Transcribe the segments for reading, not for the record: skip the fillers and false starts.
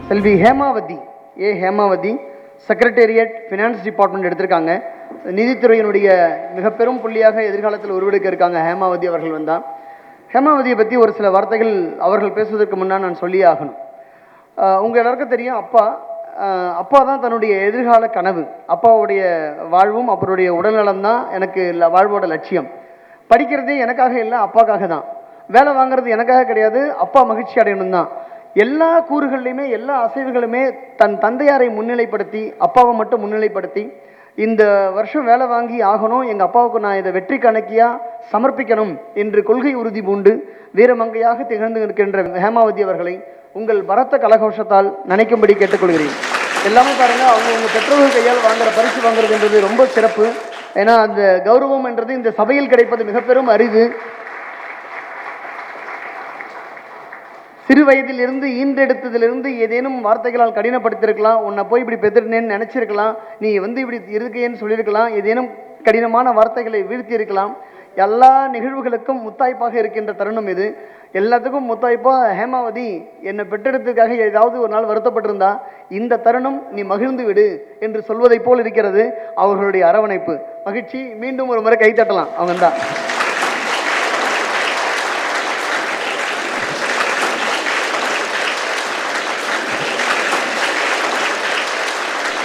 செல்வி Hemavathi Hemavathi secretariat finance department எடுத்திருக்காங்க. நீதித்துறையினுடைய மிக பெரும் புள்ளியாக எதிர்காலத்தில் உருவெடுக்க இருக்காங்க ஹேமாவதி அவர்கள் வந்தால். ஹேமாவதியை பற்றி ஒரு சில வார்த்தைகள் அவர்கள் பேசுவதற்கு முன்னால் நான் சொல்லியே ஆகணும். உங்கள் எல்லாருக்கும் தெரியும், அப்பா தான் தன்னுடைய எதிர்கால கனவு. அப்பாவுடைய வாழ்வும் அவருடைய உடல்நலம் தான் எனக்கு வாழ்வோட லட்சியம். படிக்கிறதே எனக்காக இல்லை, அப்பாக்காக தான். வேலை வாங்குறது எனக்காக கிடையாது, அப்பா மகிழ்ச்சி அடையணும் தான். எல்லா கூறுகள்லையுமே எல்லா அசைவுகளுமே தன் தந்தையாரை முன்னிலைப்படுத்தி அப்பாவை மட்டும் முன்னிலைப்படுத்தி இந்த வருஷம் வேலை வாங்கி ஆகணும், எங்கள் அப்பாவுக்கு நான் இதை வெற்றி கணக்கியாக சமர்ப்பிக்கணும் என்று கொள்கை உறுதி பூண்டு வீரமங்கையாக திகழ்ந்து இருக்கின்ற ஹேமாவதி அவர்களை உங்கள் பரத்த கலகோஷத்தால் நினைக்கும்படி கேட்டுக்கொள்கிறேன். எல்லாமே பாருங்கள், அவங்க பெற்றோர்கள் கையால் வாங்குற பரிசு வாங்குறதுன்றது ரொம்ப சிறப்பு. ஏன்னா அந்த கௌரவம் என்றது இந்த சபையில் கிடைப்பது மிக பெரும் அரிது. சிறு வயதில் இருந்து ஈன்றெடுத்ததிலிருந்து ஏதேனும் வார்த்தைகளால் கடினப்படுத்திருக்கலாம், உன்னை போய் இப்படி பெற்றுனேன்னு நினச்சிருக்கலாம், நீ இப்படி இருக்கேன்னு சொல்லியிருக்கலாம், ஏதேனும் கடினமான வார்த்தைகளை வீழ்த்தி இருக்கலாம். எல்லா நிகழ்வுகளுக்கும் முத்தாய்ப்பாக இருக்கின்ற தருணம் இது. எல்லாத்துக்கும் முத்தாய்ப்பாக ஹேமாவதி என்னை பெற்றெடுத்ததுக்காக ஏதாவது ஒரு நாள் வருத்தப்பட்டிருந்தா இந்த தருணம் நீ மகிழ்ந்து விடு என்று சொல்வதை போல் இருக்கிறது அவர்களுடைய அரவணைப்பு. மகிழ்ச்சி. மீண்டும் ஒரு முறை கைத்தட்டலாம். அவங்க தான்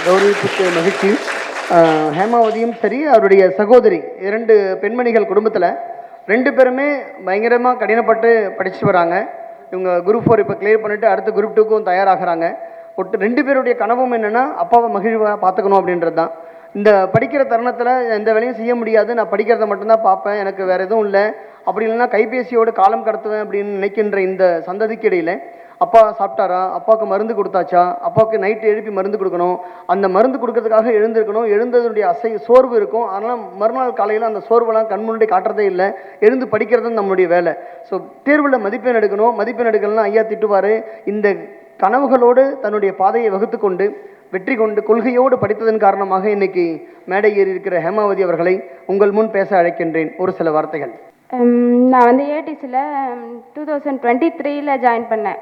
கௌரவிப்புக்கு மகிழ்ச்சி. ஹேமாவதியும் சரி, அவருடைய சகோதரி, 2 பெண்மணிகள் குடும்பத்தில் 2 பேருமே பயங்கரமாக கடினப்பட்டு படிச்சுட்டு வராங்க. இவங்க குரூப் 4 இப்போ கிளியர் பண்ணிவிட்டு அடுத்த குரூப் 2க்கும் தயாராகிறாங்க. 2 பேருடைய கனவும் என்னென்னா அப்பாவை மகிழ்வாக பார்த்துக்கணும் அப்படின்றது தான். இந்த படிக்கிற தருணத்தில் எந்த வேலையும் செய்ய முடியாது, நான் படிக்கிறத மட்டும்தான் பார்ப்பேன், எனக்கு வேறு எதுவும் இல்லை, அப்படி இல்லைன்னா கைபேசியோடு காலம் கடத்துவேன் அப்படின்னு நினைக்கின்ற இந்த சந்ததிக்கு இடையில் அப்பா சாப்பிட்டாரா, அப்பாவுக்கு மருந்து கொடுத்தாச்சா, அப்பாவுக்கு நைட்டு எழுப்பி மருந்து கொடுக்கணும், அந்த மருந்து கொடுக்கறதுக்காக எழுந்திருக்கணும், எழுந்ததுடைய சோர்வு இருக்கும். அதனால் மறுநாள் காலையில் அந்த சோர்வெல்லாம் கண் முன்னாடி காட்டுறதே இல்லை, எழுந்து படிக்கிறது நம்மளுடைய வேலை. ஸோ தேர்வில் மதிப்பெண் எடுக்கணும், மதிப்பெண் எடுக்கலன்னா ஐயா திட்டுவார். இந்த கனவுகளோடு தன்னுடைய பாதையை வகுத்து கொண்டு வெற்றி கொண்டு கொள்கையோடு படித்ததன் காரணமாக இன்னைக்கு மேடை ஏறி இருக்கிற ஹேமாவதி அவர்களை உங்கள் முன் பேச அழைக்கின்றேன். ஒரு சில வார்த்தைகள். நான் வந்து ஏடிசியில் 2023 ஜாயின் பண்ணேன்.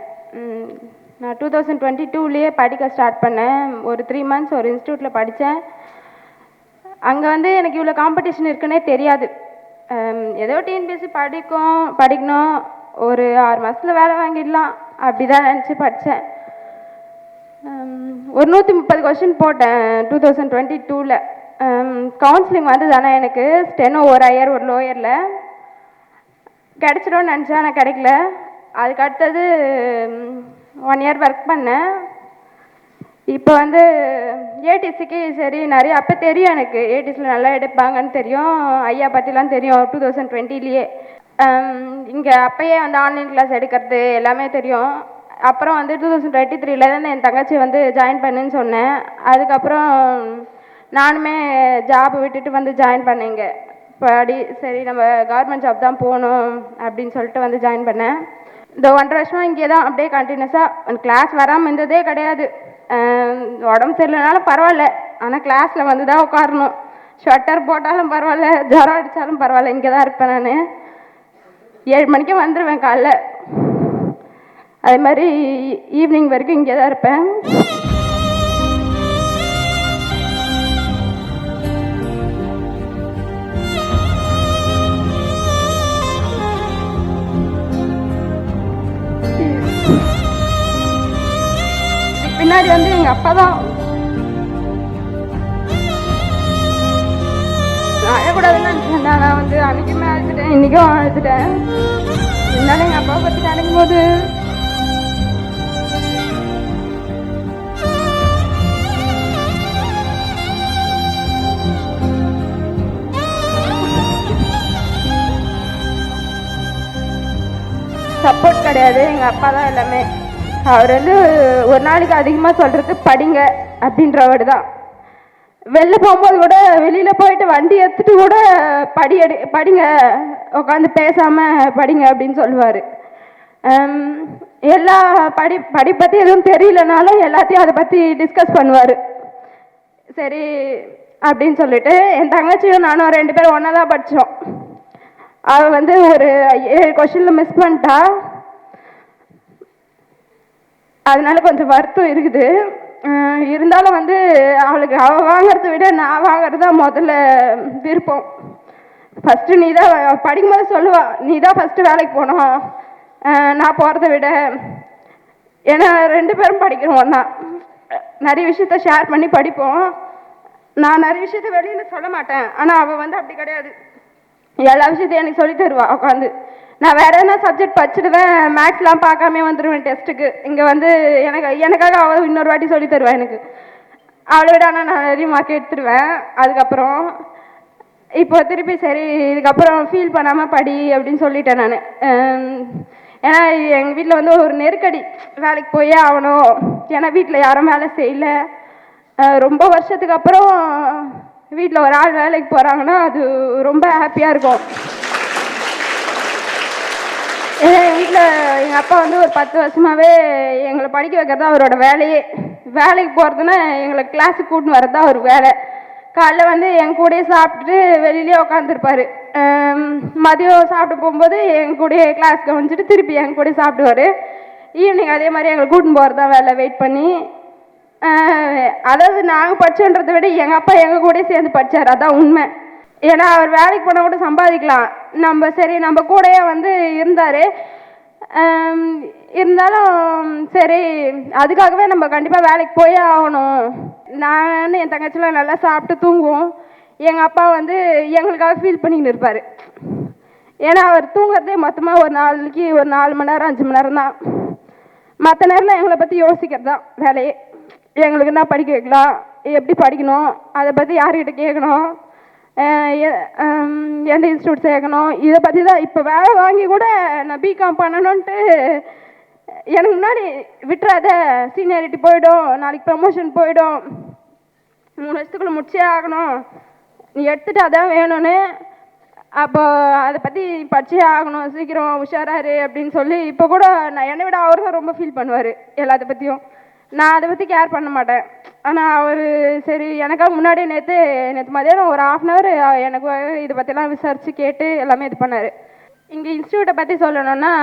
நான் 2022 படிக்க ஸ்டார்ட் பண்ணேன். ஒரு 3 months ஒரு இன்ஸ்டியூட்டில் படித்தேன். அங்கே வந்து எனக்கு இவ்வளோ காம்படிஷன் இருக்குன்னே தெரியாது. ஏதோ டிஎன்பிஎஸ்சி படிக்கணும், ஒரு 6 மாதத்தில் வேலை வாங்கிடலாம் அப்படி தான் நினச்சி படித்தேன். ஒரு 130 கொஷின் போட்டேன் 2022. கவுன்சிலிங் வந்து தானே எனக்கு ஸ்டெனோ ஒரு ஹையர் ஒரு லோயரில் கிடச்சிடும்னு நினச்சேன், ஆனால் கிடைக்கல. அதுக்கு அடுத்தது 1 year ஒர்க் பண்ணேன். இப்போ வந்து ஏடிசிக்கு சரி நிறைய அப்போ தெரியும், எனக்கு ஏடிசியில் நல்லா எடுப்பாங்கன்னு தெரியும், ஐயா பற்றிலாம் தெரியும் 2020 இங்கே அப்போயே வந்து ஆன்லைன் கிளாஸ் எடுக்கிறது எல்லாமே தெரியும். அப்புறம் வந்து 2023 தான் என் தங்கச்சி வந்து ஜாயின் பண்ணுன்னு சொன்னேன். அதுக்கப்புறம் நானுமே ஜாப் விட்டுட்டு வந்து ஜாயின் பண்ணேங்க. சரி நம்ம கவர்மெண்ட் ஜாப் தான் போகணும் அப்படின்னு சொல்லிட்டு வந்து ஜாயின் பண்ணேன். இந்த 1.5 வருஷமாக இங்கே தான் அப்படியே கண்டினியூஸாக கிளாஸ் வராமல் இருந்ததே கிடையாது. உடம்பு சரியில்லைனாலும் பரவாயில்ல, ஆனால் கிளாஸில் வந்து தான் உட்காரணும். ஸ்வெட்டர் போட்டாலும் பரவாயில்ல, ஜுரம் அடித்தாலும் பரவாயில்ல, இங்கே தான் இருப்பேன். நான் 7 மணிக்கு வந்துடுவேன் காலைல, அதே மாதிரி ஈவினிங் வரைக்கும் இங்கே தான் இருப்பேன். பின்னாடி வந்து எங்கள் அப்பா தான். நான் அழக்கூடாதுன்னு நினச்சேன், நான் வந்து அன்றைக்குமே அழுதுட்டேன், இன்றைக்கும் அழுதுட்டேன். இருந்தாலும் எங்கள் அப்பாவை பற்றி நினைக்கும் போது சப்போர்ட் கிடையாது, எங்கள் அப்பா தான் எல்லாமே. அவர் வந்து ஒரு நாளைக்கு அதிகமாக சொல்கிறது படிங்க அப்படின்றவர் தான். வெளில போகும்போது கூட வெளியில் போயிட்டு வண்டி எடுத்துட்டு கூட படிங்க, உட்காந்து பேசாமல் படிங்க அப்படின்னு சொல்லுவார். எல்லா படி பற்றி எதுவும் தெரியலனாலும் எல்லாத்தையும் அதை பற்றி டிஸ்கஸ் பண்ணுவார். சரி அப்படின்னு சொல்லிட்டு என் தங்கச்சியும் நானும் 2 பேரும் ஒன்றா தான் படித்தோம். அவள் வந்து ஒரு 7 கொஷினில் மிஸ் பண்ணிட்டா. அதனால கொஞ்சம் வருத்தம் இருக்குது. இருந்தாலும் வந்து அவளுக்கு அவள் வாங்கிறத விட நான் வாங்கிறது தான் முதல்ல விருப்பம். ஃபஸ்ட்டு நீ தான் படிக்கும்போது சொல்லுவாள், நீ தான் ஃபஸ்ட்டு வேலைக்கு போகணும் நான் போகிறத விட. ஏன்னா 2 பேரும் படிக்கிறோம் ஒன்றா, நிறைய விஷயத்த ஷேர் பண்ணி படிப்போம். நான் நிறைய விஷயத்த வெளியில் சொல்ல மாட்டேன், ஆனால் அவள் வந்து அப்படி கிடையாது. எல்லா விஷயத்தையும் எனக்கு சொல்லி தருவா உட்காந்து. நான் வேற என்ன சப்ஜெக்ட் படிச்சுடுவேன், மேக்ஸ்லாம் பார்க்காம வந்துடுவேன் டெஸ்ட்டுக்கு. இங்கே வந்து எனக்காக அவள் இன்னொரு வாட்டி சொல்லி தருவேன் எனக்கு. அவளை விட ஆனால் நான் நிறைய மார்க் எடுத்துடுவேன். அதுக்கப்புறம் இப்போ திருப்பி சரி இதுக்கப்புறம் ஃபீல் பண்ணாமல் படி அப்படின்னு சொல்லிட்டேன் நான். ஏன்னா எங்கள் வீட்டில் வந்து ஒரு நெருக்கடி, வேலைக்கு போயே ஆகணும். ஏன்னா வீட்டில் யாரும் வேலை செய்யல. ரொம்ப வருஷத்துக்கு அப்புறம் வீட்டில் ஒரு ஆள் வேலைக்கு போகிறாங்கன்னா அது ரொம்ப ஹாப்பியாக இருக்கும். ஏன்னா எங்கள் வீட்டில் எங்கள் அப்பா வந்து ஒரு 10 வருஷமாகவே எங்களை படிக்க வைக்கிறது தான் அவரோட வேலையே. வேலைக்கு போகிறதுன்னா எங்களை கிளாஸுக்கு கூட்டின்னு வர்றது தான் ஒரு வேலை. காலைல வந்து என் கூடயே சாப்பிட்டுட்டு வெளியிலே உட்காந்துருப்பார். மதியம் சாப்பிட்டு போகும்போது எங்கள் கூடயே கிளாஸ் கவனிச்சுட்டு திருப்பி எங்கள் கூடயே சாப்பிடுவார். ஈவினிங் அதே மாதிரி எங்களை கூட்டின்னு போகிறது தான் வேலை, வெயிட் பண்ணி. அதாவது நாங்கள் படித்தோன்றதை விட எங்கள் அப்பா எங்கள் கூடயே சேர்ந்து படித்தார், அதான் உண்மை. ஏன்னா அவர் வேலைக்கு போனால் கூட சம்பாதிக்கலாம், நம்ம கூடயே வந்து இருந்தார். இருந்தாலும் சரி அதுக்காகவே நம்ம கண்டிப்பாக வேலைக்கு போயே ஆகணும். நான் என் தங்கச்சிலாம் நல்லா சாப்பிட்டு தூங்குவோம். எங்கள் அப்பா வந்து எங்களுக்காக ஃபீல் பண்ணிக்கிட்டு இருப்பார். ஏன்னா அவர் தூங்குறதே மொத்தமாக ஒரு நாளைக்கு ஒரு 4 மணி நேரம் 5 மணி நேரம் தான். மற்ற நேரத்தில் எங்களை பற்றி யோசிக்கிறது தான் வேலையே. எங்களுக்கு என்ன படிக்க வைக்கலாம், எப்படி படிக்கணும், அதை பற்றி யார்கிட்ட கேட்கணும், எந்த இன்ஸ்டியூட் சேர்க்கணும், இதை பற்றி தான். இப்போ வேலை வாங்கி கூட நான் பிகாம் பண்ணணுன்ட்டு எனக்கு முன்னாடி விட்டுறாத, சீனியாரிட்டி போயிடும், நாளைக்கு ப்ரமோஷன் போயிடும், 3 வருஷத்துக்குள்ளே முடிச்சே ஆகணும், நீ எடுத்துகிட்டு அதான் வேணும்னு. அப்போ அதை பற்றி படிச்சே ஆகணும், சீக்கிரம் உஷாராரு அப்படின்னு சொல்லி இப்போ கூட நான் என்னை விட அவர் தான் ரொம்ப ஃபீல் பண்ணுவார் எல்லாத்த பற்றியும். நான் அதை பற்றி கேர் பண்ண மாட்டேன். ஆனால் அவர் சரி எனக்காக முன்னாடியே நேற்று மதியானம் ஒரு 1/2 hour எனக்கு இதை பற்றிலாம் விசாரித்து கேட்டு எல்லாமே இது பண்ணார். இங்கே இன்ஸ்டியூட்டை பற்றி சொல்லணும்னா,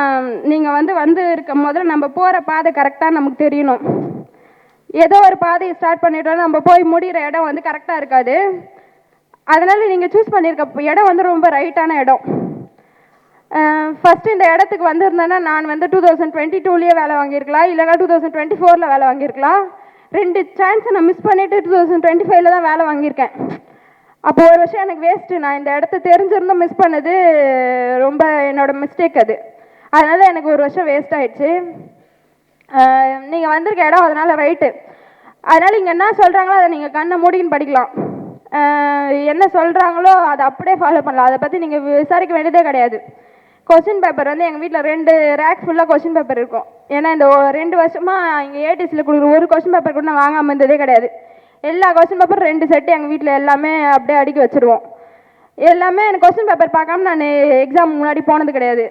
நீங்கள் வந்து இருக்க முதல்ல நம்ம போகிற பாதை கரெக்டாக நமக்கு தெரியணும். ஏதோ ஒரு பாதையை ஸ்டார்ட் பண்ணிட்டோம், நம்ம போய் முடிகிற இடம் வந்து கரெக்டாக இருக்காது. அதனால் நீங்கள் சூஸ் பண்ணியிருக்க இடம் வந்து ரொம்ப ரைட்டான இடம். ஃபஸ்ட்டு இந்த இடத்துக்கு வந்திருந்தேன்னா நான் வந்து 2022 வேலை வாங்கியிருக்கலாம், இல்லைனா 2024 வேலை வாங்கியிருக்கலாம். 2 சான்ஸை நான் மிஸ் பண்ணிவிட்டு 2025 தான் வேலை வாங்கியிருக்கேன். அப்போ ஒரு வருஷம் எனக்கு வேஸ்ட்டு. நான் இந்த இடத்த தெரிஞ்சிருந்தும் மிஸ் பண்ணது ரொம்ப என்னோடய மிஸ்டேக் அது. அதனால் எனக்கு ஒரு வருஷம் வேஸ்ட் ஆகிடுச்சு. நீங்கள் வந்திருக்க இடம் அதனால் ரைட்டு. அதனால் இங்கே என்ன சொல்கிறாங்களோ அதை நீங்கள் கண்ணை மூடின்னு படிக்கலாம். என்ன சொல்கிறாங்களோ அதை அப்படியே ஃபாலோ பண்ணலாம். அதை பற்றி நீங்கள் விசாரிக்க வேண்டியதே கிடையாது. கொஸ்டின் பேப்பர் வந்து எங்கள் வீட்டில் 2 ரேக் ஃபுல்லாக கொஸ்டின் பேப்பர் இருக்கும். ஏன்னா இந்த 2 வருஷமாக இங்கே ஏடிஎஸ்சியில் கொடுக்குற ஒரு கொஸ்டின் பேப்பர் கூட நான் வாங்காமல் இருந்ததே கிடையாது. எல்லா கொஸ்டின் பேப்பர் 2 செட்டு எங்கள் வீட்டில் எல்லாமே அப்படியே அடுக்கி வச்சுருவோம். எல்லாமே எனக்கு கொஸ்டின் பேப்பர் பார்க்காம நான் எக்ஸாம் முன்னாடி போனது கிடையாது.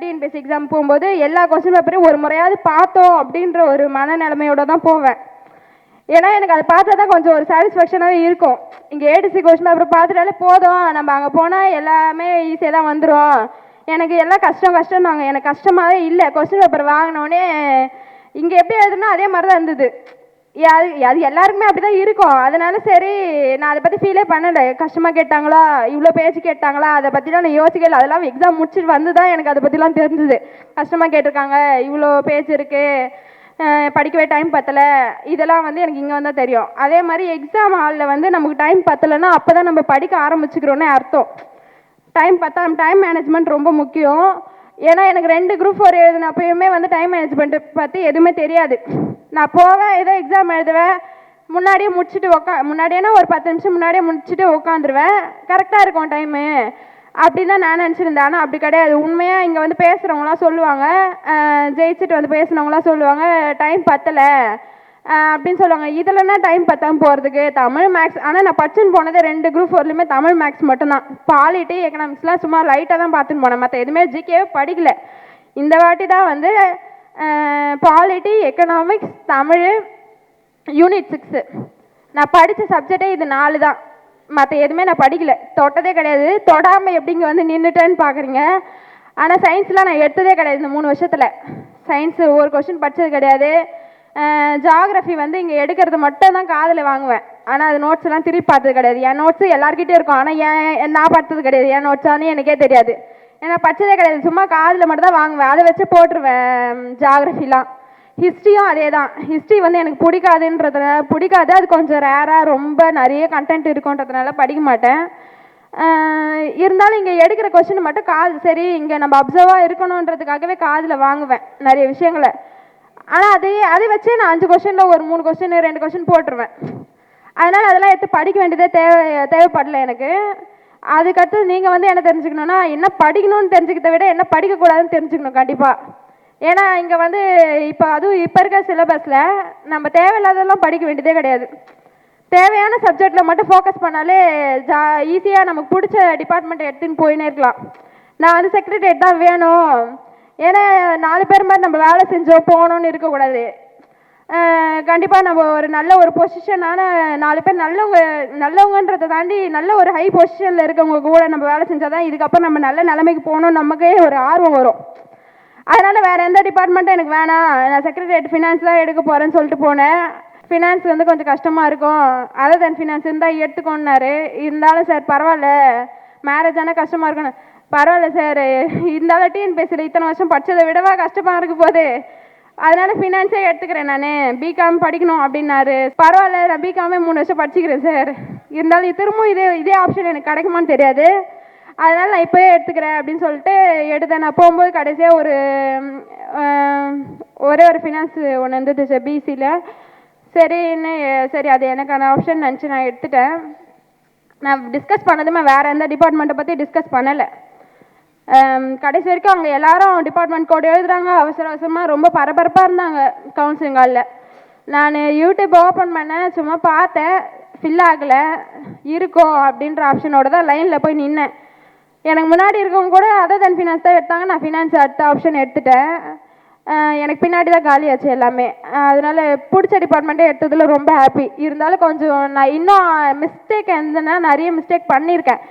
டிஎன்பிஎஸ்சி எக்ஸாம் போகும்போது எல்லா கொஸ்டின் பேப்பரையும் ஒரு முறையாவது பார்த்தோம் அப்படின்ற ஒரு மனநிலைமையோடு தான் போவேன். ஏன்னா எனக்கு அதை பார்த்தா தான் கொஞ்சம் ஒரு சாட்டிஸ்ஃபேக்ஷனாகவே இருக்கும். இங்கே ஏடிசி கொஸ்டின் பேப்பர் பார்த்துட்டாலே போதும், நம்ம அங்கே போனால் எல்லாமே ஈஸியாக தான் வந்துடும். எனக்கு எல்லாம் கஷ்டம்னாங்க, எனக்கு கஷ்டமாகவே இல்லை. கொஸ்டின் பேப்பர் வாங்கினோடனே இங்கே எப்படி எழுதுனா அதே மாதிரி தான் இருந்தது. அது எல்லாருக்குமே அப்படி தான் இருக்கும். அதனால சரி நான் அதை பற்றி ஃபீலே பண்ணலை. கஷ்டமாக கேட்டாங்களா, இவ்வளோ பேச்சு கேட்டாங்களா, அதை பற்றிலாம் நான் யோசிக்கல. அதெல்லாம் எக்ஸாம் முடிச்சுட்டு வந்து தான் எனக்கு அதை பற்றிலாம் தெரிஞ்சுது. கஷ்டமாக கேட்டிருக்காங்க, இவ்வளோ பேச்சு இருக்குது, படிக்கவே டைம் பத்தலை, இதெல்லாம் வந்து எனக்கு இங்கே வந்தால் தெரியும். அதே மாதிரி எக்ஸாம் ஹாலில் வந்து நமக்கு டைம் பத்தலைன்னா அப்போ தான் நம்ம படிக்க ஆரம்பிச்சுக்கிறோன்னே அர்த்தம். டைம் மேனேஜ்மெண்ட் ரொம்ப முக்கியம். ஏன்னா எனக்கு 2 குரூப் 4 எழுதினப்பயுமே வந்து டைம் மேனேஜ்மெண்ட் பற்றி எதுவுமே தெரியாது. நான் போவேன், ஏதோ எக்ஸாம் எழுதுவேன், முன்னாடியே முடிச்சுட்டு முன்னாடியேனா ஒரு 10 நிமிஷம் முன்னாடியே முடிச்சுட்டு உட்காந்துருவேன். கரெக்டாக இருக்கும் டைமு அப்படின்னு தான் நான் நினச்சிருந்தேன். ஆனால் அப்படி கிடையாது. உண்மையாக இங்கே வந்து பேசுகிறவங்களாம் சொல்லுவாங்க, ஜெயிச்சுட்டு வந்து பேசுனவங்களாம் சொல்லுவாங்க டைம் பத்தலை அப்படின்னு சொல்லுவாங்க. இதில்னா டைம் பத்தாமல் போகிறதுக்கு தமிழ் மேக்ஸ். ஆனால் நான் படிச்சுன்னு போனது 2 குரூப் 4லையுமே தமிழ் மேக்ஸ் மட்டும்தான். பாலிட்டி எக்கனாமிக்ஸ்லாம் சும்மா லைட்டாக தான் பார்த்துன்னு போனேன், மற்ற எதுவுமே ஜிகேவே படிக்கல. இந்த வாட்டி தான் வந்து பாலிட்டி, எக்கனாமிக்ஸ், தமிழ், யூனிட் 6 நான் படித்த சப்ஜெக்டே இது 4 தான். மற்ற எதுவுமே நான் படிக்கல, தொட்டதே கிடையாது. தொடாமல் எப்படிங்க வந்து நின்றுட்டேன்னு பார்க்குறீங்க. ஆனால் சயின்ஸ்லாம் நான் எடுத்ததே கிடையாது இந்த 3 வருஷத்தில். சயின்ஸு ஒரு கொஸ்டின் படித்தது கிடையாது. ஜாகிரஃபி வந்து இங்கே எடுக்கிறது மட்டும் தான் காதில் வாங்குவேன். ஆனால் அது நோட்ஸ் எல்லாம் திருப்பி பார்த்தது கிடையாது. என் நோட்ஸு எல்லாருக்கிட்டே இருக்கும், ஆனால் நான் பார்த்தது கிடையாது. என் நோட்ஸானு எனக்கே தெரியாது, ஏன்னா படிச்சதே கிடையாது. சும்மா காதில் மட்டும் தான் வாங்குவேன், அதை வச்சு போட்டுருவேன் ஜாகிரஃபிலாம். ஹிஸ்ட்ரியும் அதே தான். ஹிஸ்ட்ரி வந்து எனக்கு பிடிக்காது, அது கொஞ்சம் ரேராக ரொம்ப நிறைய கண்டென்ட் இருக்குன்றதுனால படிக்க மாட்டேன். இருந்தாலும் இங்கே எடுக்கிற கொஸ்டின் மட்டும் சரி இங்கே நம்ம அப்சர்வாக இருக்கணுன்றதுக்காகவே காதில் வாங்குவேன் நிறைய விஷயங்களை. ஆனால் அதை வச்சு நான் 5 கொஸ்டினில் ஒரு 3 கொஸ்டின் 2 கொஸ்டின் போட்டுருவேன். அதனால் அதெல்லாம் எடுத்து படிக்க வேண்டியதே தேவைப்படலை எனக்கு. அதுக்கடுத்து நீங்கள் வந்து என்ன தெரிஞ்சுக்கணுன்னா, என்ன படிக்கணும்னு தெரிஞ்சுக்கிறத விட என்ன படிக்கக்கூடாதுன்னு தெரிஞ்சுக்கணும் கண்டிப்பாக. ஏன்னா இங்கே வந்து இப்போ இருக்க சிலபஸில் நம்ம தேவையில்லாதெல்லாம் படிக்க வேண்டியதே கிடையாது. தேவையான சப்ஜெக்டில் மட்டும் ஃபோக்கஸ் பண்ணாலே ஈஸியாக நமக்கு பிடிச்ச டிபார்ட்மெண்ட் எடுத்துன்னு போயினே இருக்கலாம். நான் வந்து செக்ரட்டரியேட் தான் வேணும், ஏன்னா 4 பேர் மாதிரி நம்ம வேலை செஞ்சோம் போகணுன்னு இருக்கக்கூடாது. கண்டிப்பாக நம்ம ஒரு நல்ல ஒரு பொசிஷனான 4 பேர் நல்லவங்கன்றதை தாண்டி நல்ல ஒரு ஹை பொசிஷனில் இருக்கவங்க கூட நம்ம வேலை செஞ்சால் தான் இதுக்கப்புறம் நம்ம நல்ல நிலைமைக்கு போகணும், நமக்கே ஒரு ஆர்வம் வரும். அதனால் வேறு எந்த டிபார்ட்மெண்ட்டும் எனக்கு வேணாம், நான் செக்ரட்டரியேட் ஃபினான்ஸ் தான் எடுக்க போகிறேன்னு சொல்லிட்டு போனேன். ஃபினான்ஸ் வந்து கொஞ்சம் கஷ்டமாக இருக்கும், அதர் தென் ஃபினான்ஸ் இருந்தால் எடுத்துக்கோன்னாரு. இருந்தாலும் சார் பரவாயில்ல, மேரேஜ் ஆனால் கஷ்டமாக இருக்கணும். பரவாயில்ல சார், இருந்தாலும் டிஎன்பிஎஸ்சியில் இத்தனை வருஷம் படித்ததை விடவா கஷ்டமாக இருக்க போது, அதனால் ஃபினான்ஸே எடுத்துக்கிறேன், நான் பிகாம் படிக்கணும் அப்படின்னாரு. பரவாயில்ல, நான் பிகாமே 3 வருஷம் படிச்சுக்கிறேன் சார், இருந்தாலும் திரும்பவும் இதே ஆப்ஷன் எனக்கு கிடைக்குமான்னு தெரியாது, அதனால் நான் இப்போயே எடுத்துக்கிறேன் அப்படின்னு சொல்லிட்டு எடுத்தேன். நான் போகும்போது கடைசியாக ஒரே ஒரு ஃபினான்ஸ் ஒன்று இருந்துச்சு பிசியில். சரி அது எனக்கான ஆப்ஷன் நினச்சி நான் எடுத்துட்டேன். நான் டிஸ்கஸ் பண்ணதுமே வேறு எந்த டிபார்ட்மெண்ட்டை பற்றி டிஸ்கஸ் பண்ணலை. கடைசி வரைக்கும் அவங்க எல்லாரும் டிபார்ட்மெண்ட் கோடு எழுதுகிறாங்க, அவசரமாக ரொம்ப பரபரப்பாக இருந்தாங்க கவுன்சிலிங் ஹாலில். நான் யூடியூப் ஓப்பன் பண்ணேன், சும்மா பார்த்தேன், ஃபில் ஆகலை, இருக்கும் அப்படின்ற ஆப்ஷனோட தான் லைனில் போய் நின்னேன். எனக்கு முன்னாடி இருக்கவங்க கூட அதர் தென் ஃபினான்ஸ் தான் எடுத்தாங்க, நான் ஃபினான்ஸ் அடுத்த ஆப்ஷன் எடுத்துட்டேன். எனக்கு பின்னாடி தான் காலியாச்சு எல்லாமே. அதனால் பிடிச்ச டிபார்ட்மெண்ட்டே எடுத்ததில் ரொம்ப ஹாப்பி. இருந்தாலும் கொஞ்சம் நான் இன்னும் மிஸ்டேக் இருந்தேன்னா நிறைய மிஸ்டேக் பண்ணியிருக்கேன்.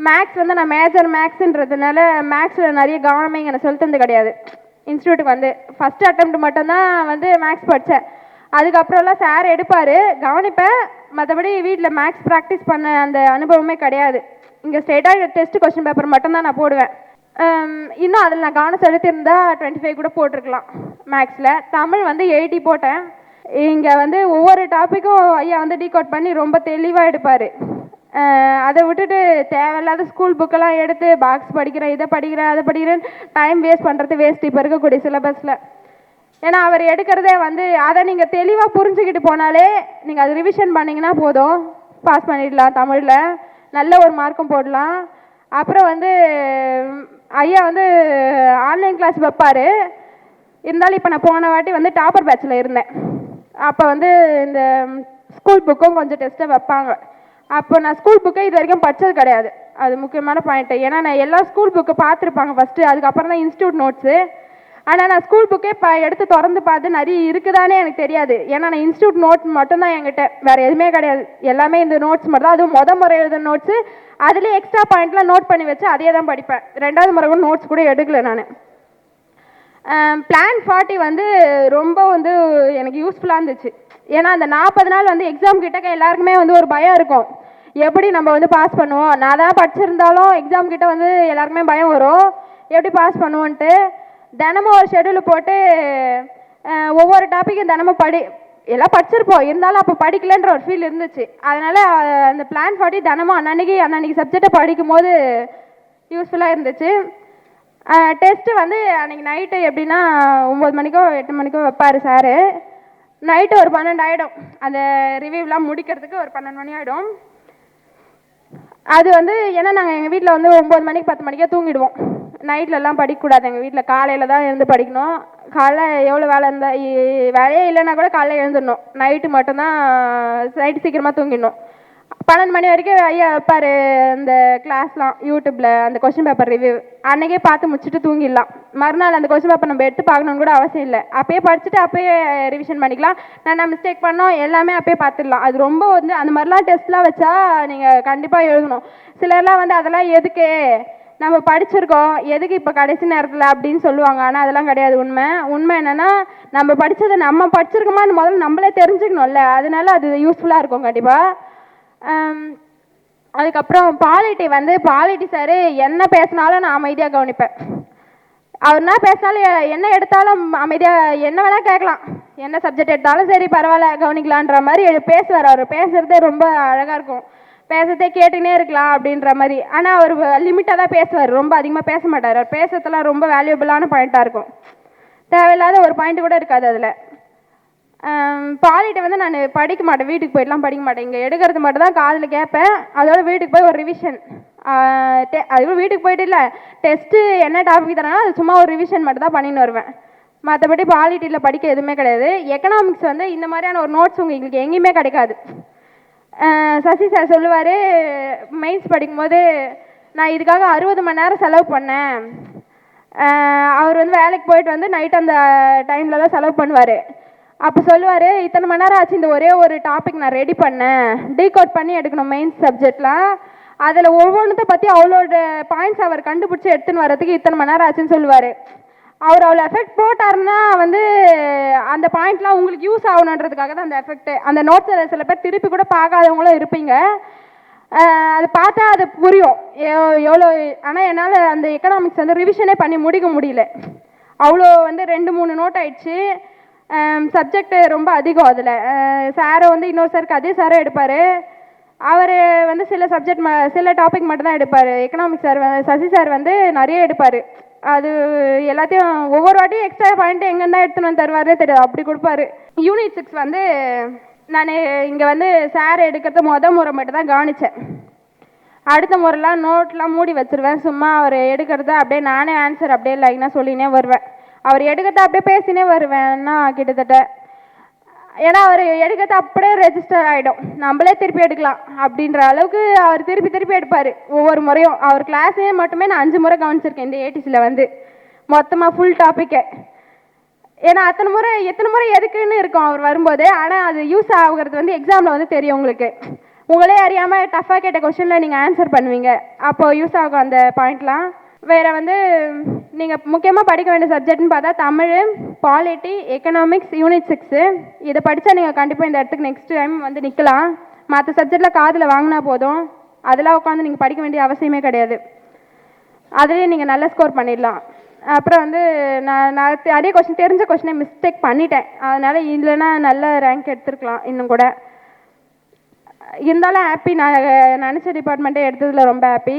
மேக்ஸ் வந்து நான் மேஜர் மேக்ஸுன்றதுனால மேக்ஸில் நிறைய கவனமே இங்கே நான் சொல்லி தந்து கிடையாது. இன்ஸ்டியூட்டுக்கு வந்து ஃபஸ்ட்டு அட்டெம்ப்ட் மட்டும்தான் வந்து மேக்ஸ் படித்தேன். அதுக்கப்புறம்லாம் சார் எடுப்பார், கவனிப்பேன், மற்றபடி வீட்டில் மேக்ஸ் ப்ராக்டிஸ் பண்ண அந்த அனுபவமே கிடையாது. இங்கே ஸ்ட்ரெயிட்டாக டெஸ்ட் கொஸ்டின் பேப்பர் மட்டும்தான் நான் போடுவேன். இன்னும் அதில் நான் கவனம் செலுத்தியிருந்தால் 25 கூட போட்டிருக்கலாம். மேக்ஸில் தமிழ் வந்து 80 போட்டேன். இங்கே வந்து ஒவ்வொரு டாப்பிக்கும் ஐயா வந்து டீகோட் பண்ணி ரொம்ப தெளிவாக எடுப்பார். அதை விட்டுட்டு தேவையில்லாத ஸ்கூல் புக்கெல்லாம் எடுத்து பாக்ஸ் படிக்கிறேன், இதை படிக்கிறேன், அதை படிக்கிறேன்னு டைம் வேஸ்ட் பண்ணுறது வேஸ்ட் இப்போ இருக்கக்கூடிய சிலபஸில். ஏன்னா அவர் எடுக்கிறதே வந்து அதை நீங்கள் தெளிவாக புரிஞ்சுக்கிட்டு போனாலே நீங்கள் அது ரிவிஷன் பண்ணிங்கன்னா போதும், பாஸ் பண்ணிடலாம், தமிழில் நல்ல ஒரு மார்க்கும் போடலாம். அப்புறம் வந்து ஐயா வந்து ஆன்லைன் கிளாஸ் வைப்பார். இருந்தாலும் இப்போ நான் போன வாட்டி வந்து டாப்பர் பேட்சில் இருந்தேன். அப்போ வந்து இந்த ஸ்கூல் புக்கும் கொஞ்சம் டெஸ்ட்டை வைப்பாங்க. அப்போ நான் ஸ்கூல் புக்கை இது வரைக்கும் படித்தது கிடையாது, அது முக்கியமான பாயிண்ட்டு. ஏன்னா நான் எல்லா ஸ்கூல் புக்கு பார்த்துருப்பாங்க ஃபஸ்ட்டு, அதுக்கப்புறம் தான் இன்ஸ்டியூட் நோட்ஸு. ஆனால் நான் ஸ்கூல் புக்கே எடுத்து திறந்து பார்த்து நிறைய இருக்குதானே எனக்கு தெரியாது. ஏன்னா நான் இன்ஸ்டியூட் நோட்ஸ் மட்டும்தான் என்கிட்ட, வேறு எதுவுமே கிடையாது. எல்லாமே இந்த நோட்ஸ் மட்டும் தான், அதுவும் முறை எழுதுன நோட்ஸு. அதுலேயே எக்ஸ்ட்ரா பாயிண்ட்லாம் நோட் பண்ணி வச்சு அதே தான் படிப்பேன். 2வது முறை கூட நோட்ஸ் கூட எடுக்கல நான். பிளான் 40 வந்து ரொம்ப வந்து எனக்கு யூஸ்ஃபுல்லாக இருந்துச்சு. ஏன்னா அந்த 40 நாள் வந்து எக்ஸாம் கிட்டக்க எல்லாருக்குமே வந்து ஒரு பயம் இருக்கும், எப்படி நம்ம வந்து பாஸ் பண்ணுவோம். நான் தான் படிச்சிருந்தாலும் எக்ஸாம் கிட்ட வந்து எல்லாருக்குமே பயம் வரும், எப்படி பாஸ் பண்ணுவோன்ட்டு. தினமும் ஒரு ஷெடியூல் போட்டு ஒவ்வொரு டாப்பிக்கும் தினமும் எல்லாம் படிச்சிருப்போம், இருந்தாலும் அப்போ படிக்கலன்ற ஒரு ஃபீல் இருந்துச்சு. அதனால் அந்த பிளான் 40 தினமும் அன்னன்னைக்கு சப்ஜெக்டை படிக்கும் போது யூஸ்ஃபுல்லாக இருந்துச்சு. டெஸ்ட்டு வந்து அன்றைக்கி நைட்டு எப்படின்னா 9 மணிக்கோ 8 மணிக்கோ வைப்பார் சார். நைட்டு ஒரு 12 ஆகிடும், அந்த ரிவ்யூலாம் முடிக்கிறதுக்கு ஒரு 12 மணி ஆகிடும். அது வந்து ஏன்னா நாங்கள் எங்கள் வீட்டில் வந்து 9 மணிக்கு 10 மணிக்கே தூங்கிடுவோம். நைட்லலாம் படிக்கக்கூடாது எங்கள் வீட்டில், காலையில் தான் எழுந்து படிக்கணும். காலைல எவ்வளோ வேலை இருந்தால் வேலையே இல்லைன்னா கூட காலையில் எழுந்துடணும். நைட்டு மட்டும்தான் நைட்டு சீக்கிரமாக தூங்கிடணும். 12 மணி வரைக்கும் ஐயா வைப்பார் இந்த கிளாஸ்லாம் யூடியூப்பில், அந்த கொஸ்டின் பேப்பர் ரிவ்யூ. அன்றைக்கே பார்த்து முடிச்சுட்டு தூங்கிடலாம். மறுநாள் அந்த கொஸ்டின் பேப்பர் நம்ம எடுத்து பார்க்கணுன்னு கூட அவசியம் இல்லை, அப்பயே படிச்சுட்டு அப்பயே ரிவிஷன் பண்ணிக்கலாம். நான் மிஸ்டேக் பண்ணோம் எல்லாமே அப்பயே பார்த்துடலாம். அது ரொம்ப வந்து அந்த மாதிரிலாம் டெஸ்ட்லாம் வச்சா நீங்கள் கண்டிப்பாக எழுதணும். சிலர்லாம் வந்து அதெல்லாம் எதுக்கு, நம்ம படிச்சிருக்கோம் எதுக்கு இப்போ கடைசி நேரத்தில் அப்படின்னு சொல்லுவாங்க. ஆனால் அதெல்லாம் கிடையாது. உண்மை என்னென்னா நம்ம படித்ததை நம்ம படிச்சிருக்கோமான்னு முதல்ல நம்மளே தெரிஞ்சுக்கணும்ல. அதனால அது யூஸ்ஃபுல்லாக இருக்கும் கண்டிப்பாக. அதுக்கப்புறம் பாலிட்டி சார் என்ன பேசினாலும் நான் அமைதியாக கவனிப்பேன். அவர் என்ன பேசினாலும் என்ன எடுத்தாலும் அமைதியாக என்ன வேணால் கேட்கலாம். என்ன சப்ஜெக்ட் எடுத்தாலும் சரி பரவாயில்ல கவனிக்கலான்ற மாதிரி பேசுவார். அவர் பேசுகிறதே ரொம்ப அழகாக இருக்கும். பேசுறதே கேட்டுனே இருக்கலாம் அப்படின்ற மாதிரி. ஆனால் அவர் லிமிட்டாக தான் பேசுவார். ரொம்ப அதிகமாக பேச மாட்டார். அவர் பேசுறதுலாம் ரொம்ப வேல்யூபிளான பாயிண்ட்டாக இருக்கும். தேவையில்லாத ஒரு பாயிண்ட் கூட இருக்காது அதில். பாலிட்டி நான் படிக்க மாட்டேன். வீட்டுக்கு போயிட்டுலாம் படிக்க மாட்டேன். இங்கே எடுக்கிறது மட்டும் தான் காதில் கேட்பேன். அதோட வீட்டுக்கு போய் ஒரு ரிவிஷன். அதுவும் வீட்டுக்கு போயிட்டு இல்லை, டெஸ்ட்டு என்ன டாபிக் தரானோ அது சும்மா ஒரு ரிவிஷன் மட்டும் தான் பண்ணின்னு வருவேன். மற்றபடி பாலிட்டியில் படிக்க எதுவுமே கிடையாது. எக்கனாமிக்ஸ் இந்த மாதிரியான ஒரு நோட்ஸ் உங்களுக்கு எங்கேயுமே கிடைக்காது. சசி சார் சொல்லுவார், மெயின்ஸ் படிக்கும்போது நான் இதுக்காக 60 மணி நேரம் செலவு பண்ணேன். அவர் வேலைக்கு போயிட்டு நைட் அந்த டைமில் தான் செலவு பண்ணுவார். அப்போ சொல்லுவார், இத்தனை மணி நேரம் ஆச்சு இந்த ஒரே ஒரு டாபிக் நான் ரெடி பண்ணேன். டீகோட் பண்ணி எடுக்கணும் மெயின்ஸ் சப்ஜெக்ட்லாம். அதில் ஒவ்வொன்றத்தை பற்றி அவளோட பாயிண்ட்ஸ் அவர் கண்டுபிடிச்சி எடுத்துன்னு வரதுக்கு இத்தனை மணி நேரம் ஆச்சுன்னு சொல்லுவார். அவர் அவ்வளோ எஃபெக்ட் போட்டாருன்னா அந்த பாயிண்ட்லாம் உங்களுக்கு யூஸ் ஆகணுன்றதுக்காக தான் அந்த எஃபெக்ட். அந்த நோட்ஸ் சில பேர் திருப்பி கூட பார்க்காதவங்களும் இருப்பீங்க. அது பார்த்தா அது புரியும் எவ்வளோ. ஆனால் என்னால் அந்த எக்கனாமிக்ஸ் ரிவிஷனே பண்ணி முடிக்க முடியல. அவ்வளோ 2-3 நோட் ஆயிடுச்சு. சப்ஜெக்ட் ரொம்ப அதிகம். அதில் சாரை இன்னொரு சாருக்கு அதே சாரை எடுப்பார். அவர் சில டாபிக் மட்டும் தான் எடுப்பார். எக்கனாமிக்ஸ் சார் சசி சார் நிறைய எடுப்பார். அது எல்லாத்தையும் ஒவ்வொரு வாட்டியும் எக்ஸ்ட்ரா பாயிண்ட்டு எங்கேருந்தா எடுத்துன்னு வந்து தருவாரே தெரியாது, அப்படி கொடுப்பாரு. யூனிட் 6 நான் இங்கே சார் எடுக்கிறது முறை மட்டும் தான் கவனித்தேன். அடுத்த முறைலாம் நோட்லாம் மூடி வச்சுருவேன். சும்மா அவர் எடுக்கிறத அப்படியே நானே ஆன்சர் அப்படியே லைனாக சொல்லினே வருவேன். அவர் எடுக்கிறத அப்படியே பேசினே வருவேன்னா கிட்டத்தட்ட. ஏன்னா அவர் எடுக்கிறது அப்படியே ரெஜிஸ்டர் ஆகிடும், நம்மளே திருப்பி எடுக்கலாம் அப்படின்ற அளவுக்கு அவர் திருப்பி எடுப்பார் ஒவ்வொரு முறையும். அவர் கிளாஸே மட்டுமே நான் 5 முறை கவனிச்சிருக்கேன் இந்த ஏடிசியில் மொத்தமாக ஃபுல் டாப்பிக்கை. ஏன்னா எத்தனை முறை எதுக்குன்னு இருக்கும் அவர் வரும்போது. ஆனால் அது யூஸ் ஆகுறது எக்ஸாமில் தெரியும் உங்களுக்கு. உங்களே அறியாமல் டஃப்பாக கேட்ட கொஸ்டினில் நீங்கள் ஆன்சர் பண்ணுவீங்க. அப்போது யூஸ் ஆகும் அந்த பாயிண்ட்லாம். வேறு நீங்கள் முக்கியமாக படிக்க வேண்டிய சப்ஜெக்ட்னு பார்த்தா தமிழ், பாலிட்டி, எக்கனாமிக்ஸ், யூனிட் 6. இதை படித்தா நீங்கள் கண்டிப்பாக இந்த இடத்துக்கு நெக்ஸ்ட் டைம் நிற்கலாம். மற்ற சப்ஜெக்டில் காதில் வாங்கினா போதும். அதெல்லாம் உட்காந்து நீங்கள் படிக்க வேண்டிய அவசியமே கிடையாது. அதுலேயே நீங்கள் நல்ல ஸ்கோர் பண்ணிடலாம். அப்புறம் நான் அதே தெரிஞ்ச கொஸ்டினை மிஸ்டேக் பண்ணிட்டேன். அதனால் இல்லைன்னா நல்ல ரேங்க் எடுத்துருக்கலாம் இன்னும் கூட. இருந்தாலும் ஹாப்பி. நான் நினச்ச டிபார்ட்மெண்ட்டே எடுத்ததில் ரொம்ப ஹாப்பி.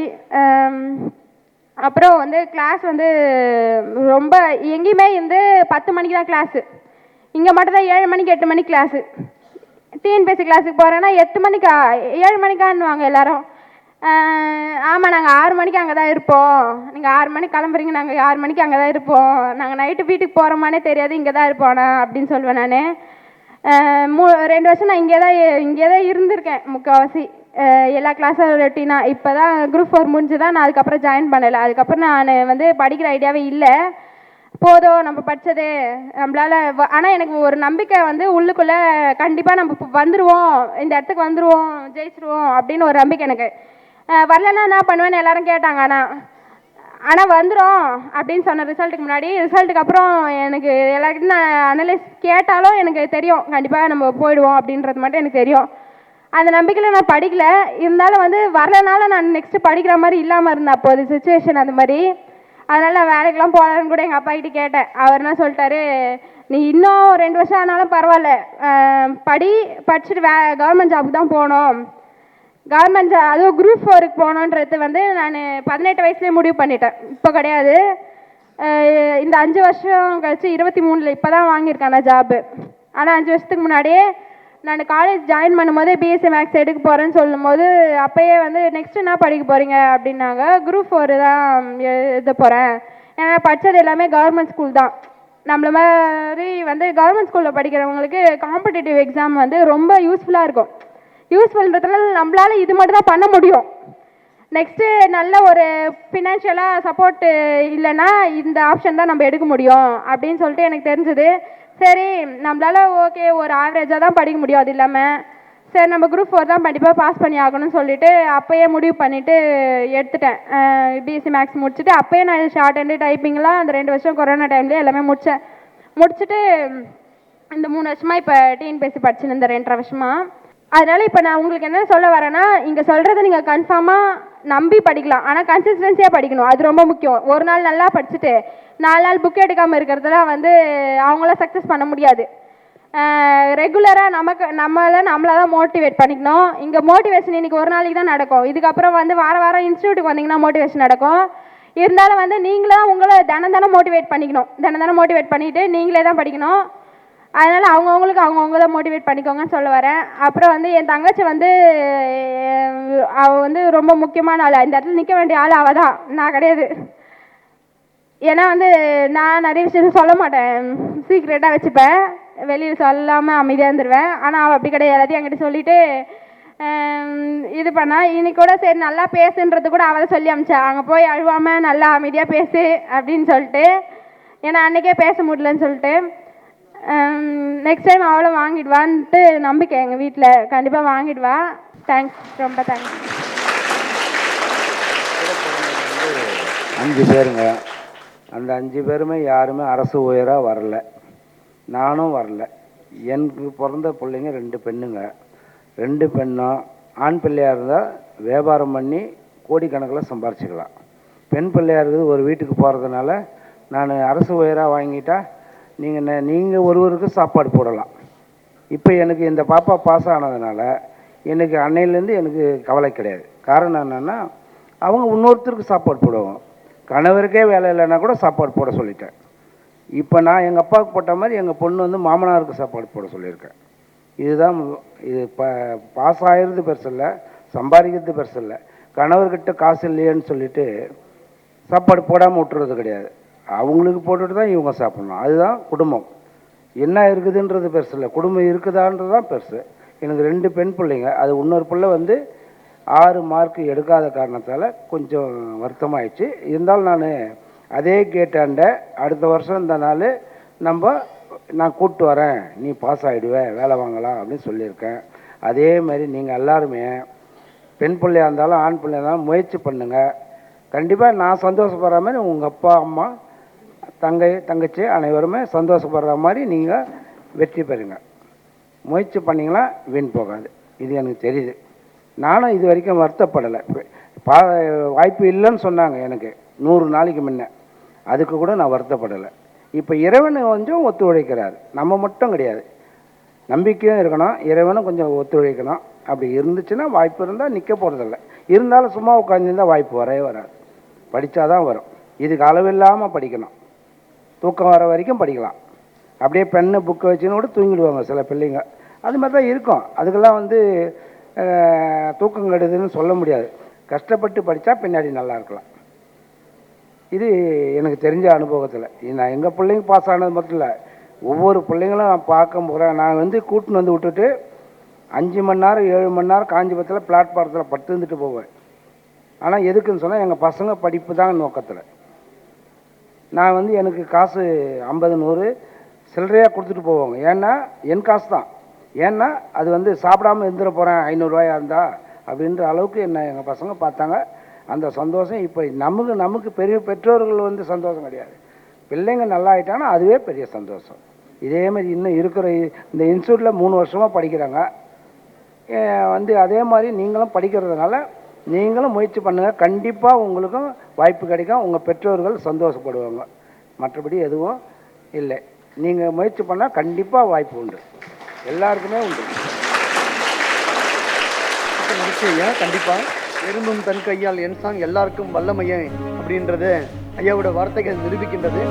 அப்புறம் கிளாஸ் ரொம்ப எங்கேயுமே 10 மணிக்கு தான் கிளாஸு. இங்கே மட்டும் தான் 7 மணிக்கு 8 மணிக்கு கிளாஸு. டிஎன்பிஎஸ்சி கிளாஸுக்கு போகிறேன்னா 8 மணிக்கா 7 மணிக்கான்னுவாங்க எல்லாரும். ஆமாம், நாங்கள் 6 மணிக்கு அங்கே தான் இருப்போம். நீங்கள் 6 மணிக்கு கிளம்புறீங்க, நாங்கள் 6 மணிக்கு அங்கே தான் இருப்போம். நாங்கள் நைட்டு வீட்டுக்கு போகிறோமானே தெரியாது, இங்கே தான் இருப்போண்ணா அப்படின்னு சொல்லுவேன் நான். 2 வருஷம் நான் இங்கே தான் இருந்திருக்கேன் முக்கால்வாசி. எல்லா கிளாஸும் ரொட்டீனாக. இப்போ தான் குரூப் 4 முடிஞ்சு தான் நான் அதுக்கப்புறம் ஜாயின் பண்ணலை. அதுக்கப்புறம் நான் படிக்கிற ஐடியாவே இல்லை. போதும் நம்ம படித்தது நம்மளால். ஆனால் எனக்கு ஒரு நம்பிக்கை உள்ளுக்குள்ளே கண்டிப்பாக நம்ம வந்துடுவோம், இந்த இடத்துக்கு வந்துடுவோம், ஜெயிச்சிருவோம் அப்படின்னு ஒரு நம்பிக்கை எனக்கு. வரலன்னா என்ன பண்ணுவேன்னு எல்லாரும் கேட்டாங்க. ஆனால் வந்துடும் அப்படின்னு சொன்ன ரிசல்ட்டுக்கு அப்புறம் எனக்கு எல்லாருக்கிட்டும் நான் அனலைஸ் கேட்டாலும் எனக்கு தெரியும் கண்டிப்பாக நம்ம போயிடுவோம் அப்படின்றது மட்டும் எனக்கு தெரியும். அந்த நம்பிக்கையில் நான் படிக்கலை. இருந்தாலும் வரலனால நான் நெக்ஸ்ட்டு படிக்கிற மாதிரி இல்லாமல் இருந்தேன் அப்போது சுச்சுவேஷன் அந்த மாதிரி. அதனால் நான் வேலைக்கெலாம் போகலான்னு கூட எங்கள் அப்பா கிட்டே கேட்டேன். அவர் என்ன சொல்லிட்டாரு, நீ இன்னும் 2 வருஷம் ஆனாலும் பரவாயில்ல, படிச்சுட்டு கவர்மெண்ட் ஜாபுக்கு தான் போகணும். கவர்மெண்ட் அதுவும் குரூப் 4க்கு போகணுன்றது நான் 18 வயசுலேயே முடிவு பண்ணிட்டேன். இப்போ கிடையாது. இந்த 5 வருஷம் கழிச்சு 23 இப்போ தான் வாங்கியிருக்கேன் நான் ஜாபு. ஆனால் 5 வருஷத்துக்கு முன்னாடியே நான் காலேஜ் ஜாயின் பண்ணும்போது பிஎஸ்சி மேக்ஸ் எடுக்க போகிறேன்னு சொல்லும்போது அப்போயே நெக்ஸ்ட் என்ன படிக்க போகிறீங்க அப்படின்னாங்க. குரூப் 4 தான் எழுத போகிறேன். ஏன்னா படித்தது எல்லாமே கவர்மெண்ட் ஸ்கூல் தான். நம்மள மாதிரி கவர்மெண்ட் ஸ்கூலில் படிக்கிறவங்களுக்கு காம்படிட்டிவ் எக்ஸாம் ரொம்ப யூஸ்ஃபுல்லாக இருக்கும். யூஸ்ஃபுல்ன்றதுனால நம்மளால் இது மட்டும் தான் பண்ண முடியும். நெக்ஸ்ட்டு நல்ல ஒரு ஃபினான்ஷியலாக சப்போர்ட்டு இல்லைன்னா இந்த ஆப்ஷன் தான் நம்ம எடுக்க முடியும் அப்படின்னு சொல்லிட்டு எனக்கு தெரிஞ்சுது. சரி நம்மளால் ஓகே ஒரு ஆவரேஜாக தான் படிக்க முடியும். அது இல்லாமல் சரி நம்ம குரூப் 4 தான் கண்டிப்பாக பாஸ் பண்ணி ஆகணும்னு சொல்லிட்டு அப்போயே முடிவு பண்ணிவிட்டு எடுத்துட்டேன். பிஎஸ்சி மேக்ஸ் முடிச்சுட்டு அப்போயே நான் ஷார்ட் ஹேண்டு டைப்பிங்லாம் அந்த 2 வருஷம் கொரோனா டைம்லேயே எல்லாமே முடிச்சுட்டு இந்த 3 வருஷமாக இப்போ டிஎன்பிஎஸ்சி படிச்சுன்னு இந்த 2.5 வருஷமாக. அதனால் இப்போ நான் உங்களுக்கு என்ன சொல்ல வரேன்னா, இங்கே சொல்கிறத நீங்கள் கன்ஃபார்மாக நம்பி படிக்கலாம், ஆனால் கன்சிஸ்டன்சியாக படிக்கணும். அது ரொம்ப முக்கியம். ஒரு நாள் நல்லா படிச்சுட்டு 4 நாள் புக் எடுக்காமல் இருக்கிறதுலாம் அவங்களாம் சக்ஸஸ் பண்ண முடியாது. ரெகுலராக நம்மளை தான் மோட்டிவேட் பண்ணிக்கணும். இங்கே மோட்டிவேஷன் இன்றைக்கி ஒரு நாளைக்கு தான் நடக்கும். இதுக்கப்புறம் வாரம் இன்ஸ்டியூட்டுக்கு வந்தீங்கன்னா மோட்டிவேஷன் நடக்கும். இருந்தாலும் நீங்களும் உங்களை தினம் மோட்டிவேட் பண்ணிக்கணும். தினம் மோட்டிவேட் பண்ணிவிட்டு நீங்களே தான் படிக்கணும். அதனால் அவங்கவுங்களுக்கு அவங்கவுங்க தான் மோட்டிவேட் பண்ணிக்கோங்கன்னு சொல்ல வரேன். அப்புறம் என் தங்கச்சி அவள் ரொம்ப முக்கியமான ஆள். இந்த இடத்துல நிற்க வேண்டிய ஆள் அவள் தான், நான் கிடையாது. ஏன்னா நான் நிறைய விஷயம் சொல்ல மாட்டேன், சீக்ரெட்டாக வச்சுப்பேன், வெளியில் சொல்லாமல் அமைதியாக இருந்துருவேன். ஆனால் அவள் அப்படி கிடையாது, எல்லாத்தையும் என்கிட்ட சொல்லிவிட்டு இது பண்ணா. இன்னைக்கு கூட சரி நல்லா பேசுன்றது கூட அவளை சொல்லி அமிச்சா, அங்கே போய் அழுவாமல் நல்லா அமைதியாக பேசு அப்படின்னு சொல்லிட்டு. ஏன்னா அன்றைக்கே பேச முடியலன்னு சொல்லிட்டு. நெக்ஸ்ட் டைம் அவளை வாங்கிடுவான்ட்டு நம்பிக்கை எங்கள் வீட்டில், கண்டிப்பாக வாங்கிடுவா. தேங்க்ஸ், ரொம்ப தேங்க்ஸ். 5 பேருங்க. அந்த 5 பேருமே யாருமே அரசு உயராக வரல, நானும் வரல. எனக்கு பிறந்த பிள்ளைங்க 2 பெண்ணுங்க. 2 பெண்ணும் ஆண் பிள்ளையாக இருந்தால் வியாபாரம் பண்ணி கோடிக்கணக்கில் சம்பாரிச்சிக்கலாம். பெண் பிள்ளையாக இருக்குது ஒரு வீட்டுக்கு போகிறதுனால நான் அரசு உயராக வாங்கிட்டா நீங்கள் ஒருவருக்கு சாப்பாடு போடலாம். இப்போ எனக்கு இந்த பாப்பா பாஸ் ஆனதுனால எனக்கு அன்னையிலேருந்து எனக்கு கவலை கிடையாது. காரணம் என்னென்னா அவங்க இன்னொருத்தருக்கு சாப்பாடு போடுவாங்க. கணவருக்கே வேலை இல்லைன்னா கூட சாப்பாடு போட சொல்லிட்டேன். இப்போ நான் எங்கள் அப்பாவுக்கு போட்ட மாதிரி எங்கள் பொண்ணு மாமனாருக்கு சாப்பாடு போட சொல்லியிருக்கேன். இதுதான் இது. பாஸ் ஆகிறது பெருசு இல்லை, சம்பாதிக்கிறது பெருசு இல்லை. கணவர்கிட்ட காசு இல்லையேன்னு சொல்லிட்டு சாப்பாடு போடாமல் விட்டுறது கிடையாது. அவங்களுக்கு போட்டுட்டு தான் இவங்க சாப்பிட்ணும். அதுதான் குடும்பம். என்ன இருக்குதுன்றது பெருசு இல்லை, குடும்பம் இருக்குதான்றது தான் பெருசு. எனக்கு 2 பெண் பிள்ளைங்க. அது இன்னொரு பிள்ளை 6 மார்க் எடுக்காத காரணத்தால் கொஞ்சம் வருத்தமாயிடுச்சு. இருந்தாலும் நான் அதே கேட்டாண்ட அடுத்த வருஷம் இந்த நாள் நான் கூப்பிட்டு வரேன், நீ பாஸ் ஆகிடுவேன், வேலை வாங்கலாம் அப்படின்னு சொல்லியிருக்கேன். அதே மாதிரி நீங்கள் எல்லாருமே பெண் பிள்ளையாக இருந்தாலும் ஆண் பிள்ளையாக இருந்தாலும் முயற்சி பண்ணுங்கள். கண்டிப்பாக நான் சந்தோஷப்படுற மாதிரி உங்கள் அப்பா அம்மா தங்கச்சி அனைவருமே சந்தோஷப்படுற மாதிரி நீங்கள் வெற்றி பெறுங்க. முயற்சி பண்ணிங்களா வீண் போகாது. இது எனக்கு தெரியுது. நானும் இது வரைக்கும் வருத்தப்படலை. வாய்ப்பு இல்லைன்னு சொன்னாங்க எனக்கு 100 நாளைக்கு முன்ன, அதுக்கு கூட நான் வருத்தப்படலை. இப்போ இறைவன் கொஞ்சம் ஒத்துழைக்கிறார், நம்ம மட்டும் கிடையாது. நம்பிக்கையும் இருக்கணும், இறைவனும் கொஞ்சம் ஒத்துழைக்கணும். அப்படி இருந்துச்சுன்னா வாய்ப்பு இருந்தால் நிற்க போகிறதில்ல. இருந்தாலும் சும்மா உட்காந்துருந்தால் வாய்ப்பு வரவே வராது. படித்தாதான் வரும். இதுக்கு அளவில்லாமல் படிக்கணும். தூக்கம் வர வரைக்கும் படிக்கலாம். அப்படியே பெண்ணு புக்கை வச்சுன்னு கூட தூங்கிடுவாங்க சில பிள்ளைங்க. அது மாதிரி தான் இருக்கும். அதுக்கெல்லாம் தூக்கம் கெடுதுன்னு சொல்ல முடியாது. கஷ்டப்பட்டு படித்தா பின்னாடி நல்லா இருக்கலாம். இது எனக்கு தெரிஞ்ச அனுபவத்தில். நான் எங்கள் பிள்ளைங்க பாஸ் ஆனது மட்டும் இல்லை, ஒவ்வொரு பிள்ளைங்களும் நான் பார்க்க போகிறேன். நான் கூட்டின்னு விட்டுட்டு 5 மணி நேரம் 7 மணி நேரம் காஞ்சிபுரத்தில் பிளாட்ஃபாரத்தில் படுத்து இருந்துட்டு போவேன். ஆனால் எதுக்குன்னு சொன்னால் எங்கள் பசங்க படிப்பு தான் நோக்கத்தில். நான் எனக்கு காசு 50 100 சில்லறையாக கொடுத்துட்டு போவாங்க. ஏன்னா என் காசு தான். ஏன்னா அது சாப்பிடாமல் இருந்துட போகிறேன் 500 ரூபாயா இருந்தால் அப்படின்ற அளவுக்கு எங்கள் பசங்க பார்த்தாங்க. அந்த சந்தோஷம் இப்போ நமக்கு பெரிய பெற்றோர்கள் சந்தோஷம் கிடையாது. பிள்ளைங்க நல்லா ஆகிட்டாங்கன்னா அதுவே பெரிய சந்தோஷம். இதேமாதிரி இன்னும் இருக்கிற இந்த இன்ஸ்டியூட்டில் 3 வருஷமாக படிக்கிறாங்க. அதே மாதிரி நீங்களும் படிக்கிறதுனால நீங்களும் முயற்சி பண்ணுங்கள். கண்டிப்பாக உங்களுக்கும் வாய்ப்பு கிடைக்கும். உங்கள் பெற்றோர்கள் சந்தோஷப்படுவாங்க. மற்றபடி எதுவும் இல்லை. நீங்கள் முயற்சி பண்ணால் கண்டிப்பாக வாய்ப்பு உண்டு, எல்லாருக்குமே உண்டு. கண்டிப்பாக எறும்பும் தன் கையால் என்சாங் எல்லாருக்கும் வல்லமையே அப்படின்றது ஐயாவோட வார்த்தைகள் நிரூபிக்கின்றது.